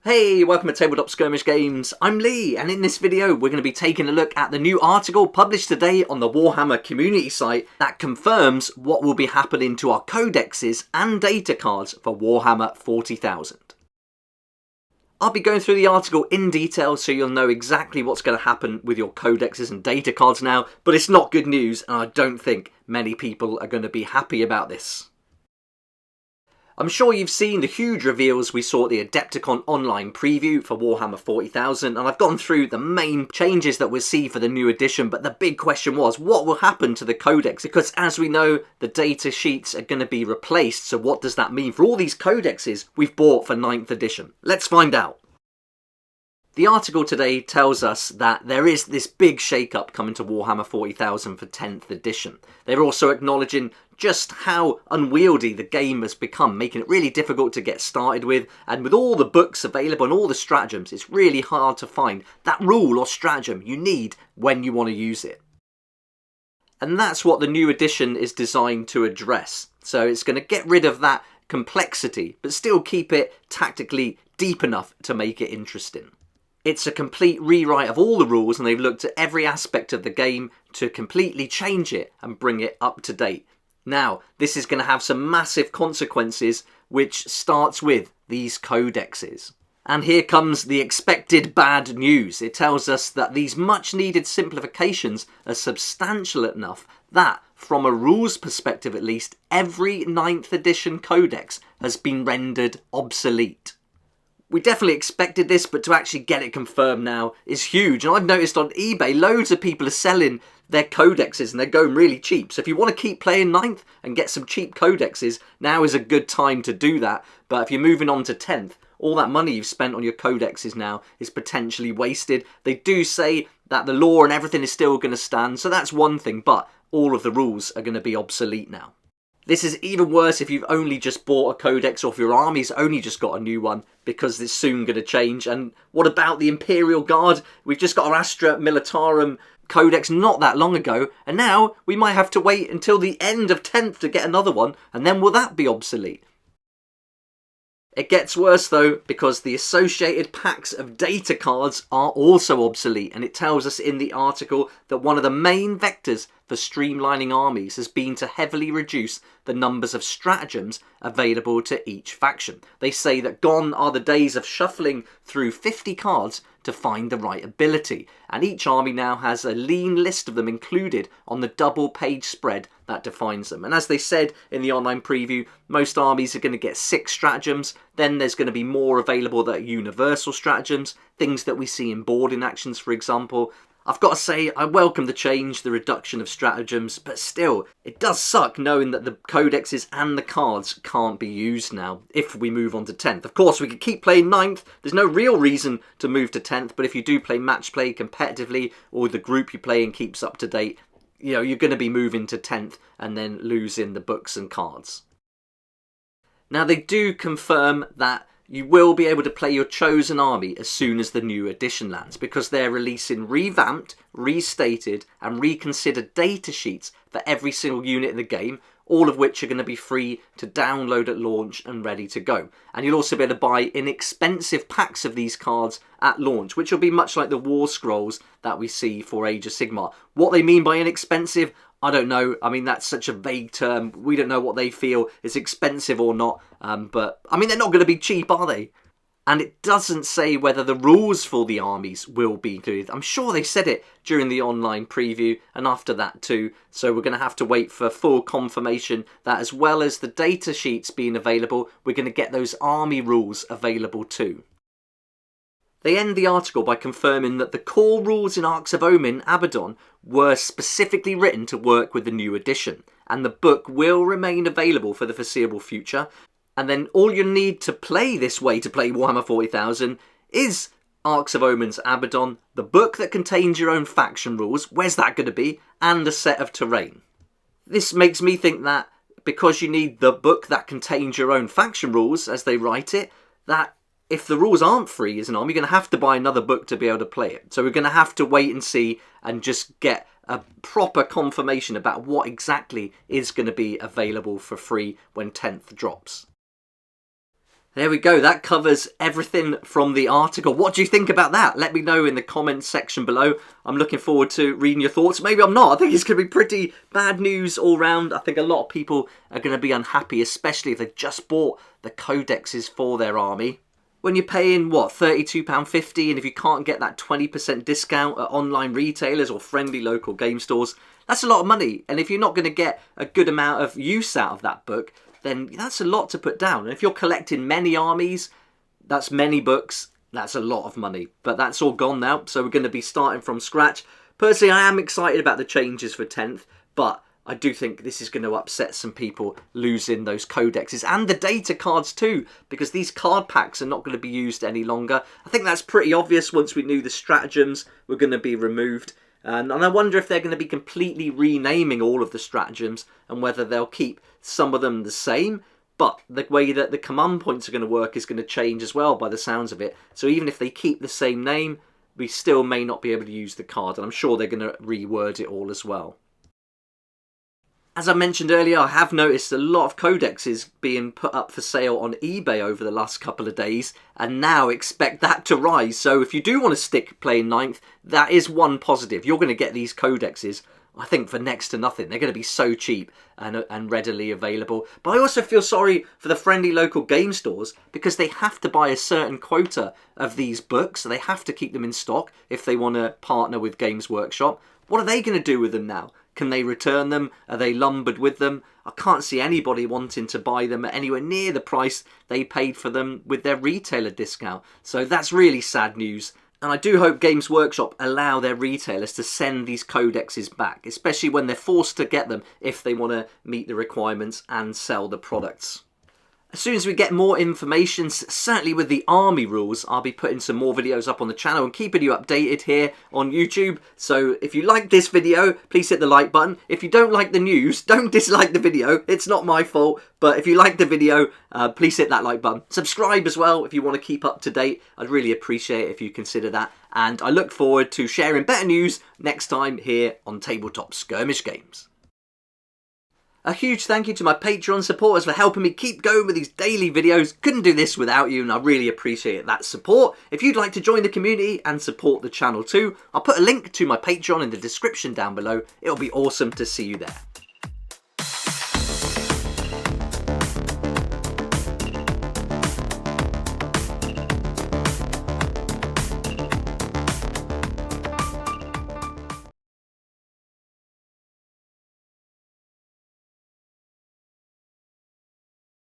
Hey, welcome to Tabletop Skirmish Games. I'm Lee, and in this video we're going to be taking a look at the new article published today on the Warhammer community site that confirms what will be happening to our codexes and data cards for Warhammer 40,000. I'll be going through the article in detail so you'll know exactly what's going to happen with your codexes and data cards now, but it's not good news and I don't think many people are going to be happy about this. I'm sure you've seen the huge reveals we saw at the Adepticon online preview for Warhammer 40,000, and I've gone through the main changes that we'll see for the new edition, but the big question was, what will happen to the codex? Because as we know, the data sheets are going to be replaced, so what does that mean for all these codexes we've bought for 9th edition? Let's find out. The article today tells us that there is this big shake-up coming to Warhammer 40,000 for 10th edition. They're also acknowledging just how unwieldy the game has become, making it really difficult to get started with, and with all the books available and all the stratagems, it's really hard to find that rule or stratagem you need when you want to use it. And that's what the new edition is designed to address. So it's going to get rid of that complexity, but still keep it tactically deep enough to make it interesting. It's a complete rewrite of all the rules, and they've looked at every aspect of the game to completely change it and bring it up to date. Now, this is going to have some massive consequences, which starts with these codexes. And here comes the expected bad news. It tells us that these much needed simplifications are substantial enough that, from a rules perspective at least, every 9th edition codex has been rendered obsolete. We definitely expected this, but to actually get it confirmed now is huge. And I've noticed on eBay, loads of people are selling their codexes and they're going really cheap. So if you want to keep playing 9th and get some cheap codexes, now is a good time to do that. But if you're moving on to 10th, all that money you've spent on your codexes now is potentially wasted. They do say that the lore and everything is still going to stand, so that's one thing, but all of the rules are going to be obsolete now. This is even worse if you've only just bought a codex or if your army's only just got a new one, because it's soon going to change. And what about the Imperial Guard? We've just got our Astra Militarum codex not that long ago, and now we might have to wait until the end of 10th to get another one, and then will that be obsolete? It gets worse though, because the associated packs of data cards are also obsolete, and it tells us in the article that one of the main vectors for streamlining armies has been to heavily reduce the numbers of stratagems available to each faction. They say that gone are the days of shuffling through 50 cards to find the right ability, and each army now has a lean list of them included on the double page spread that defines them. And as they said in the online preview, most armies are going to get 6 stratagems, then there's going to be more available that are universal stratagems, things that we see in boarding actions for example. I've got to say, I welcome the change, the reduction of stratagems, but still, it does suck knowing that the codexes and the cards can't be used now if we move on to 10th. Of course, we could keep playing 9th. There's no real reason to move to 10th, but if you do play match play competitively, or the group you play in keeps up to date, you know, you're going to be moving to 10th and then losing the books and cards. Now, they do confirm that you will be able to play your chosen army as soon as the new edition lands, because they're releasing revamped, restated and reconsidered data sheets for every single unit in the game, all of which are going to be free to download at launch and ready to go. And you'll also be able to buy inexpensive packs of these cards at launch, which will be much like the War Scrolls that we see for Age of Sigmar. What they mean by inexpensive, I don't know. I mean, that's such a vague term. We don't know what they feel is expensive or not. But, I mean, they're not going to be cheap, are they? And it doesn't say whether the rules for the armies will be included. I'm sure they said it during the online preview and after that too. So we're going to have to wait for full confirmation that as well as the data sheets being available, we're going to get those army rules available too. They end the article by confirming that the core rules in Arcs of Omen Abaddon were specifically written to work with the new edition, and the book will remain available for the foreseeable future. And then all you need to play this way to play Warhammer 40,000 is Arcs of Omen's Abaddon, the book that contains your own faction rules, where's that going to be, and a set of terrain. This makes me think that because you need the book that contains your own faction rules, as they write it, that if the rules aren't free as an army, you're going to have to buy another book to be able to play it. So we're going to have to wait and see and just get a proper confirmation about what exactly is going to be available for free when 10th drops. There we go, that covers everything from the article. What do you think about that? Let me know in the comments section below. I'm looking forward to reading your thoughts. Maybe I'm not. I think it's going to be pretty bad news all round. I think a lot of people are going to be unhappy, especially if they just bought the codexes for their army. When you're paying, what, £32.50, and if you can't get that 20% discount at online retailers or friendly local game stores, that's a lot of money. And if you're not going to get a good amount of use out of that book, then that's a lot to put down. And if you're collecting many armies, that's many books, that's a lot of money. But that's all gone now, so we're going to be starting from scratch. Personally, I am excited about the changes for 10th, but I do think this is going to upset some people losing those codexes and the data cards too, because these card packs are not going to be used any longer. I think that's pretty obvious once we knew the stratagems were going to be removed. And I wonder if they're going to be completely renaming all of the stratagems and whether they'll keep some of them the same. But the way that the command points are going to work is going to change as well by the sounds of it. So even if they keep the same name, we still may not be able to use the card. And I'm sure they're going to reword it all as well. As I mentioned earlier, I have noticed a lot of codexes being put up for sale on eBay over the last couple of days, and now expect that to rise. So if you do want to stick playing 9th, that is one positive. You're going to get these codexes, I think, for next to nothing. They're going to be so cheap and readily available. But I also feel sorry for the friendly local game stores, because they have to buy a certain quota of these books, so they have to keep them in stock if they want to partner with Games Workshop. What are they going to do with them now? Can they return them? Are they lumbered with them? I can't see anybody wanting to buy them at anywhere near the price they paid for them with their retailer discount. So that's really sad news. And I do hope Games Workshop allow their retailers to send these codexes back, especially when they're forced to get them if they want to meet the requirements and sell the products. As soon as we get more information, certainly with the army rules, I'll be putting some more videos up on the channel and keeping you updated here on YouTube. So if you like this video, please hit the like button. If you don't like the news, don't dislike the video. It's not my fault. But if you like the video, please hit that like button. Subscribe as well if you want to keep up to date. I'd really appreciate it if you consider that. And I look forward to sharing better news next time here on Tabletop Skirmish Games. A huge thank you to my Patreon supporters for helping me keep going with these daily videos. Couldn't do this without you, and I really appreciate that support. If you'd like to join the community and support the channel too, I'll put a link to my Patreon in the description down below. It'll be awesome to see you there.